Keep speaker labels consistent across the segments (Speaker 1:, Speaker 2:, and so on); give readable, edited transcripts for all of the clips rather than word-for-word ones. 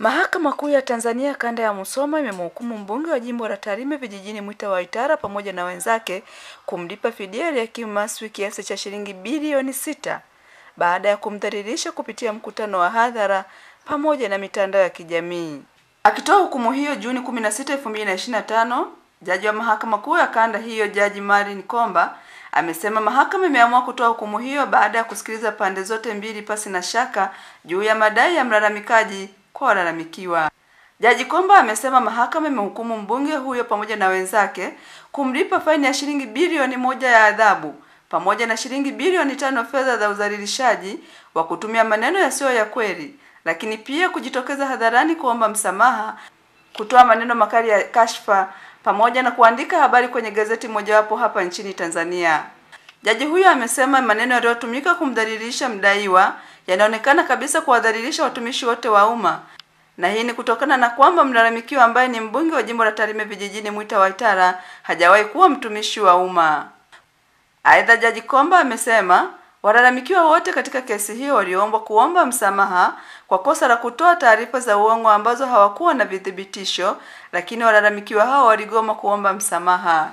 Speaker 1: Mahakama Kuu ya Tanzania Kanda ya Musoma imemhukumu mbunge wa jimbo la Tarime vijijini Mwita Waitara pamoja na wenzake kumlipa fidia Eliakim Maswi kiasi cha shilingi bilioni 6 baada ya kumdhalilisha kupitia mkutano wa hadhara pamoja na mitandao ya kijamii. Akitoa hukumu hiyo Juni 16, 2025, jaji wa Mahakama Kuu ya Kanda hiyo Jaji Marin Komba amesema mahakama imeamua kutoa hukumu hiyo baada ya kusikiliza pande zote mbili pasi na shaka juu ya madai ya mlalamikaji kwa walalamikiwa. Jaji Komba amesema mahakama imehukumu mbunge huyo pamoja na wenzake kumlipa faini ya shilingi bilioni 1 ya adhabu pamoja na shilingi bilioni 5 fedha za udhalilishaji wa kutumia maneno yasiyo ya kweli, lakini pia kujitokeza hadharani kuomba msamaha, kutoa maneno makali ya kashfa pamoja na kuandika habari kwenye gazeti mojawapo hapa nchini Tanzania. Jaji huyo amesema maneno yaliyotumika kumdhalilisha mdaiwa yanaonekana kabisa kuwadhalilisha watumishi wote wa umma, na hii ni kutokana na kwamba mlalamikiwa ambaye ni mbunge wa jimbo la Tarime vijijini Mwita Waitara hajawahi kuwa mtumishi wa umma. Aidha, Jaji Komba amesema walalamikiwa wote katika kesi hiyo walioomba kuomba msamaha kwa kosa la kutoa taarifa za uongo ambazo hawakuwa na vithibitisho, lakini walalamikiwa hao waligoma kuomba msamaha.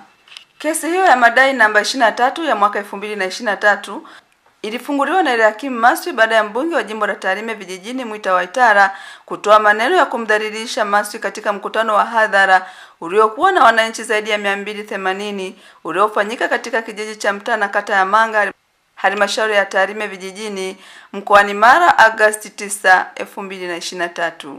Speaker 1: Kesi hiyo ya madai namba 23 ya mwaka 2023 ilifunguliwa na Eliakim Maswi baada ya mbunge wa jimbo la Tarime vijijini Mwita Waitara kutoa maneno ya kumdhalilisha Maswi katika mkutano wa hadhara uliokuwa na wananchi zaidi ya 280 uliofanyika katika kijiji cha Mtana, kata ya Manga, halmashauri ya Tarime vijijini, mkoani Mara, Agosti 9, 2023.